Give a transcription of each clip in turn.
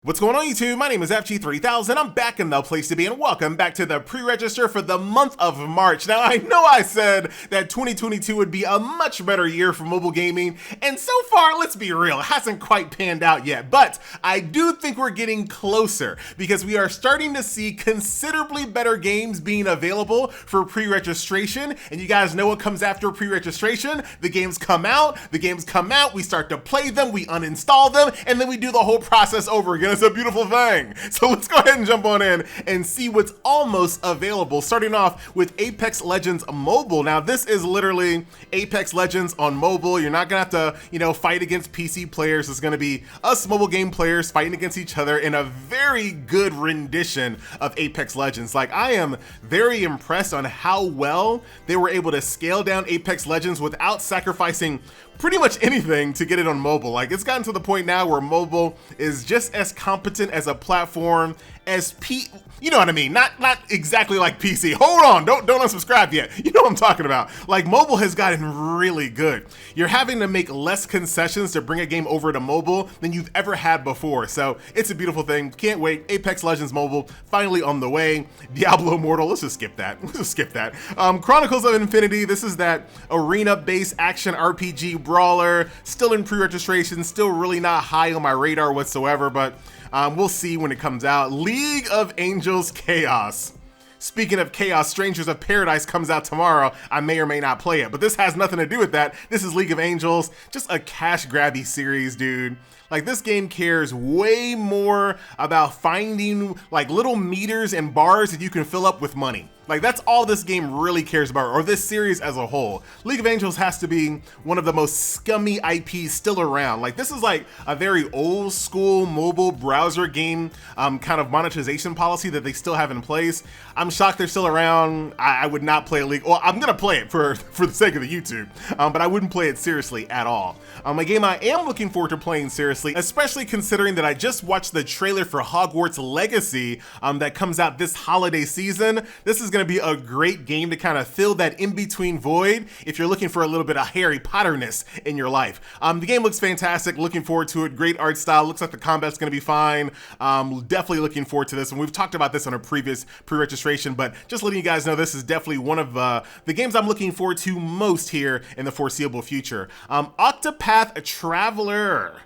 What's going on YouTube? My name is FG3000. I'm back in the place to be and welcome back to the pre-register for the month of March. Now I know I said that 2022 would be a much better year for mobile gaming, and so far, let's be real, it hasn't quite panned out yet, but I do think we're getting closer because we are starting to see considerably better games being available for pre-registration, and you guys know what comes after pre-registration. The games come out, we start to play them, we uninstall them, and then we do the whole process over again. It's a beautiful thing. So let's go ahead and jump on in and see what's almost available. Starting off with Apex Legends Mobile. Now this is literally Apex Legends on mobile. You're not gonna have to, fight against PC players. It's gonna be us mobile game players fighting against each other in a very good rendition of Apex Legends. Like, I am very impressed on how well they were able to scale down Apex Legends without sacrificing pretty much anything to get it on mobile. Like, it's gotten to the point now where mobile is just as competent as a platform as you know what I mean? Not exactly like PC. Hold on, don't unsubscribe yet. You know what I'm talking about. Like, mobile has gotten really good. You're having to make less concessions to bring a game over to mobile than you've ever had before. So it's a beautiful thing. Can't wait. Apex Legends Mobile finally on the way. Diablo Immortal, let's just skip that. Chronicles of Infinity, this is that arena-based action RPG brawler. Still in pre-registration, still really not high on my radar whatsoever, but we'll see when it comes out. League of Angels Chaos. Speaking of chaos, Strangers of Paradise comes out tomorrow. I may or may not play it, but this has nothing to do with that. This is League of Angels, just a cash grabby series, dude. Like, this game cares way more about finding like little meters and bars that you can fill up with money. Like, that's all this game really cares about, or this series as a whole. League of Angels has to be one of the most scummy IPs still around. Like, this is like a very old school mobile browser game kind of monetization policy that they still have in place. I'm shocked they're still around. I would not play a League. Well, I'm gonna play it for the sake of the YouTube, but I wouldn't play it seriously at all. A game I am looking forward to playing seriously, especially considering that I just watched the trailer for Hogwarts Legacy that comes out this holiday season. This is gonna be a great game to kind of fill that in-between void if you're looking for a little bit of Harry Potter-ness in your life. The game looks fantastic, looking forward to it. Great art style, looks like the combat's gonna be fine. Definitely looking forward to this, and we've talked about this on a previous pre-registration, but just letting you guys know, this is definitely one of the games I'm looking forward to most here in the foreseeable future. Octopath Traveler.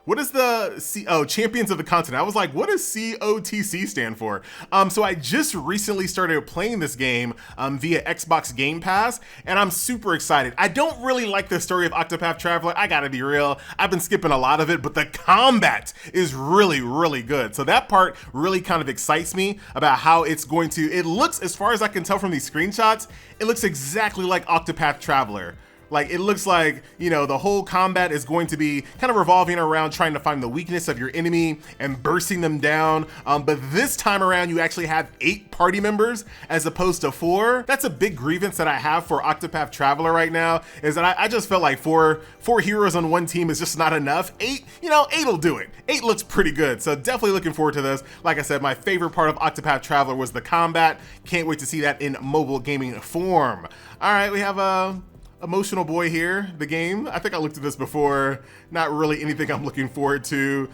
What is the Champions of the Continent? I was like, what does COTC stand for? So I just recently started playing this game via Xbox Game Pass, and I'm super excited. I don't really like the story of Octopath Traveler, I gotta be real. I've been skipping a lot of it, but the combat is really, really good. So that part really kind of excites me about how it's going to, it looks, as far as I can tell from these screenshots, it looks exactly like Octopath Traveler. Like, it looks like, the whole combat is going to be kind of revolving around trying to find the weakness of your enemy and bursting them down. But this time around, you actually have 8 party members as opposed to 4. That's a big grievance that I have for Octopath Traveler right now, is that I just felt like four heroes on one team is just not enough. 8 will do it. 8 looks pretty good. So definitely looking forward to this. Like I said, my favorite part of Octopath Traveler was the combat. Can't wait to see that in mobile gaming form. All right, we have Emotional Boy here, the game. I think I looked at this before. Not really anything I'm looking forward to.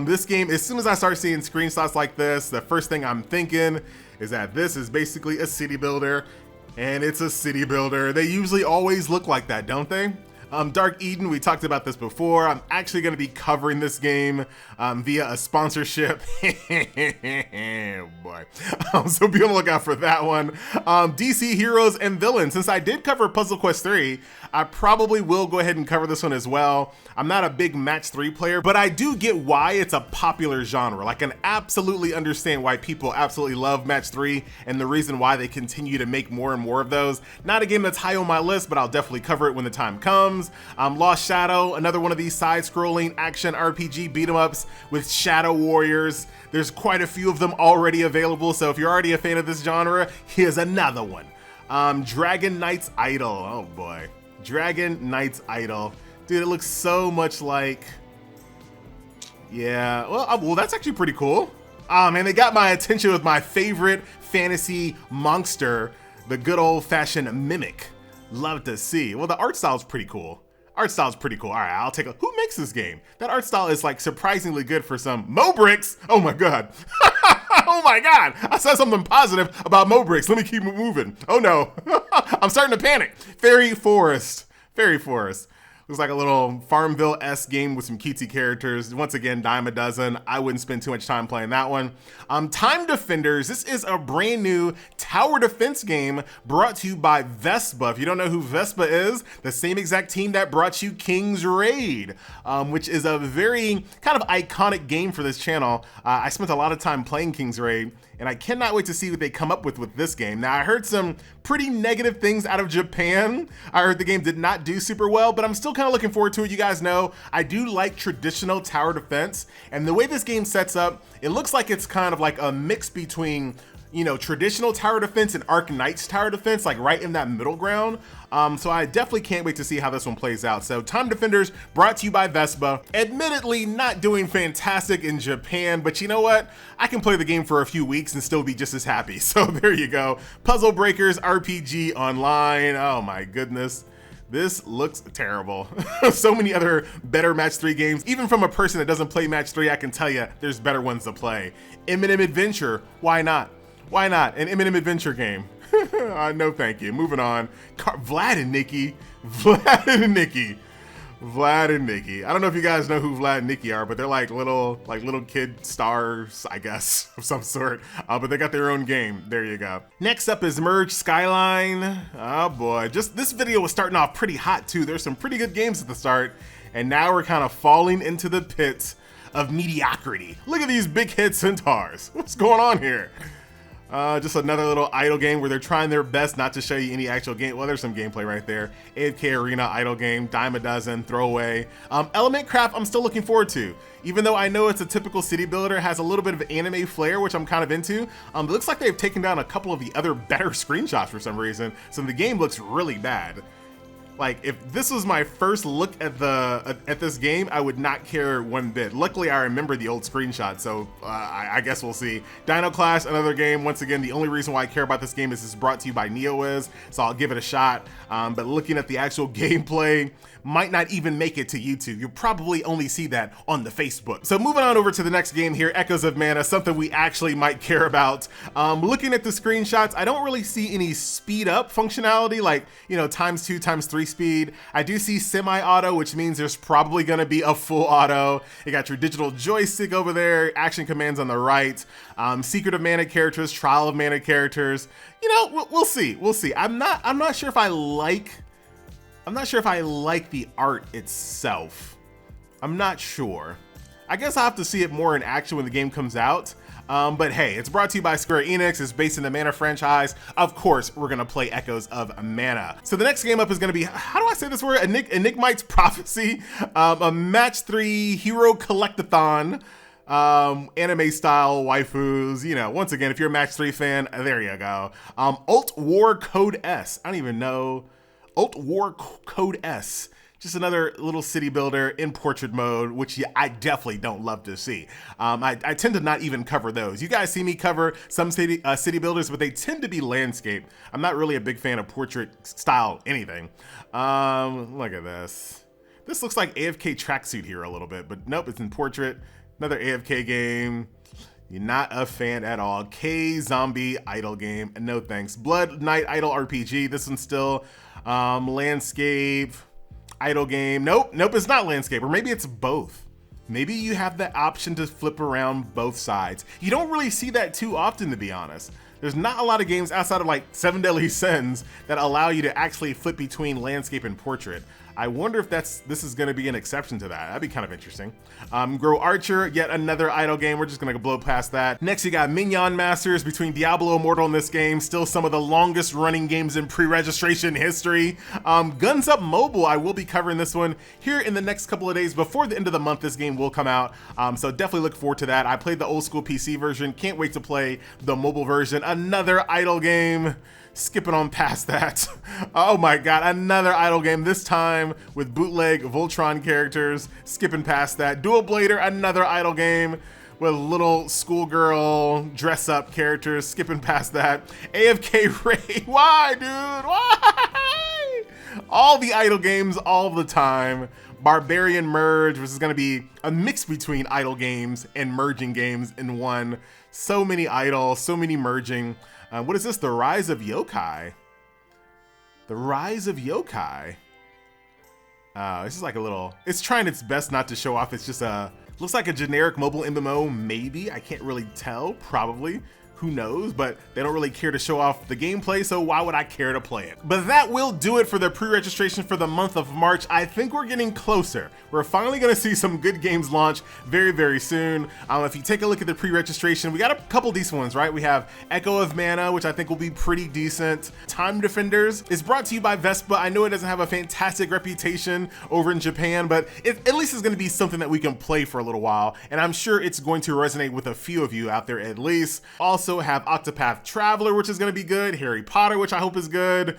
This game, as soon as I start seeing screenshots like this, the first thing I'm thinking is that this is basically a city builder, and it's a city builder. They usually always look like that, don't they? Dark Eden, we talked about this before. I'm actually going to be covering this game via a sponsorship. Boy. So be on the lookout for that one. DC Heroes and Villains. Since I did cover Puzzle Quest 3, I probably will go ahead and cover this one as well. I'm not a big Match 3 player, but I do get why it's a popular genre. Like, I can absolutely understand why people absolutely love Match 3 and the reason why they continue to make more and more of those. Not a game that's high on my list, but I'll definitely cover it when the time comes. Lost Shadow, another one of these side-scrolling action RPG beat-em-ups with Shadow Warriors. There's quite a few of them already available, so if you're already a fan of this genre, here's another one. Dragon Knight's Idol. Oh boy. Dragon Knight's Idol. Dude, it looks so much like... Yeah, well, that's actually pretty cool. Man, they got my attention with my favorite fantasy monster, the good old-fashioned Mimic. Love to see. Well, the art style's pretty cool. Art style is pretty cool. All right, I'll take a, who makes this game? That art style is like surprisingly good for some Mobricks. Oh my God. Oh my God. I said something positive about Mobricks. Let me keep it moving. Oh no. I'm starting to panic. Fairy Forest. Fairy Forest. Looks like a little Farmville-esque game with some cutesy characters. Once again, dime a dozen. I wouldn't spend too much time playing that one. Time Defenders. This is a brand new tower defense game brought to you by Vespa. If you don't know who Vespa is, the same exact team that brought you King's Raid, which is a very kind of iconic game for this channel. I spent a lot of time playing King's Raid, and I cannot wait to see what they come up with this game. Now, I heard some pretty negative things out of Japan. I heard the game did not do super well, but I'm still kind of looking forward to it. You guys know I do like traditional tower defense, and the way this game sets up, it looks like it's kind of like a mix between, you know, traditional tower defense and Arc Knight's tower defense, like right in that middle ground. So I definitely can't wait to see how this one plays out. So Time Defenders brought to you by Vespa. Admittedly not doing fantastic in Japan, but you know what? I can play the game for a few weeks and still be just as happy. So there you go. Puzzle Breakers RPG Online. Oh my goodness. This looks terrible. So many other better match 3 games. Even from a person that doesn't play match 3, I can tell you there's better ones to play. Eminem Adventure, why not? Why not? An Eminem Adventure game. No thank you. Moving on. Vlad and Nikki. Vlad and Nikki. Vlad and Nikki. I don't know if you guys know who Vlad and Nikki are, but they're like little kid stars, I guess, of some sort. But they got their own game. There you go. Next up is Merge Skyline. Oh boy, just this video was starting off pretty hot too. There's some pretty good games at the start, and now we're kind of falling into the pit of mediocrity. Look at these big head centaurs. What's going on here? Just another little idle game where they're trying their best not to show you any actual game. Well, there's some gameplay right there. AFK Arena, idle game, dime a dozen, throwaway. Elemencraft, I'm still looking forward to. Even though I know it's a typical city builder, has a little bit of anime flair, which I'm kind of into. It looks like they've taken down a couple of the other better screenshots for some reason, so the game looks really bad. Like, if this was my first look at this game, I would not care one bit. Luckily, I remember the old screenshot, so I guess we'll see. Dino Clash, another game. Once again, the only reason why I care about this game is it's brought to you by NeoWiz, so I'll give it a shot. But looking at the actual gameplay, might not even make it to YouTube. You'll probably only see that on the Facebook. So moving on over to the next game here, Echoes of Mana, something we actually might care about. Looking at the screenshots, I don't really see any speed up functionality, like, you know, ×2, ×3 speed. I do see semi-auto, which means there's probably gonna be a full auto. You got your digital joystick over there, action commands on the right, Secret of Mana characters, Trial of Mana characters. You know, we'll see, we'll see. I'm not sure if I like the art itself. I'm not sure. I guess I'll have to see it more in action when the game comes out. But hey, it's brought to you by Square Enix. It's based in the Mana franchise. Of course, we're gonna play Echoes of Mana. So the next game up is gonna be, how do I say this word? Enigmite's Prophecy, a match 3 hero collectathon, anime style waifus. You know, once again, if you're a match 3 fan, there you go. Alt War Code S. I don't even know. Alt War Code S. Just another little city builder in portrait mode, which I definitely don't love to see. I tend to not even cover those. You guys see me cover some city builders, but they tend to be landscape. I'm not really a big fan of portrait style anything. Look at this. This looks like AFK tracksuit here a little bit, but nope, it's in portrait. Another AFK game. You're not a fan at all. K-Zombie idle game, no thanks. Blood Knight idle RPG, this one's still landscape, idle game. Nope, it's not landscape, or maybe it's both. Maybe you have the option to flip around both sides. You don't really see that too often, to be honest. There's not a lot of games outside of like 7 Deadly Sins that allow you to actually flip between landscape and portrait. I wonder if this is going to be an exception to that. That'd be kind of interesting. Grow Archer, yet another idle game. We're just going to blow past that. Next, you got Minion Masters between Diablo Immortal and this game. Still some of the longest running games in pre-registration history. Guns Up Mobile, I will be covering this one here in the next couple of days. Before the end of the month, this game will come out. So definitely look forward to that. I played the old school PC version. Can't wait to play the mobile version. Another idle game. Skipping on past that. Oh my god, another idle game, this time with bootleg Voltron characters. Skipping past that. Dual Blader, another idle game with little schoolgirl dress up characters. Skipping past that. AFK Ray, why dude, why? all the idle games all the time. Barbarian Merge, which is going to be a mix between idle games and merging games in one. So many idle, so many merging. What is this? The Rise of Yokai. The Rise of Yokai. This is like a little, it's trying its best not to show off. It's just looks like a generic mobile MMO, maybe. I can't really tell, probably. Who knows, but they don't really care to show off the gameplay, so why would I care to play it? But that will do it for the pre-registration for the month of March. I think we're getting closer. We're finally gonna see some good games launch very, very soon. If you take a look at the pre-registration, we got a couple decent ones, right? We have Echo of Mana, which I think will be pretty decent. Time Defenders is brought to you by Vespa. I know it doesn't have a fantastic reputation over in Japan, but it at least is gonna be something that we can play for a little while, and I'm sure it's going to resonate with a few of you out there at least. Also have Octopath Traveler, which is going to be good. Harry Potter, which I hope is good.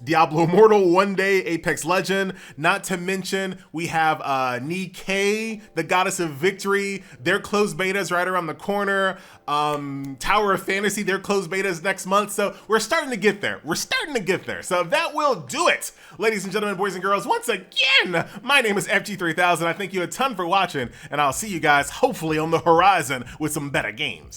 Diablo Immortal, One Day, Apex Legend. Not to mention, we have Nikkei, the Goddess of Victory. Their closed beta is right around the corner. Tower of Fantasy, their closed beta is next month. So we're starting to get there. We're starting to get there. So that will do it. Ladies and gentlemen, boys and girls, once again, my name is FG3000. I thank you a ton for watching, and I'll see you guys hopefully on the horizon with some better games.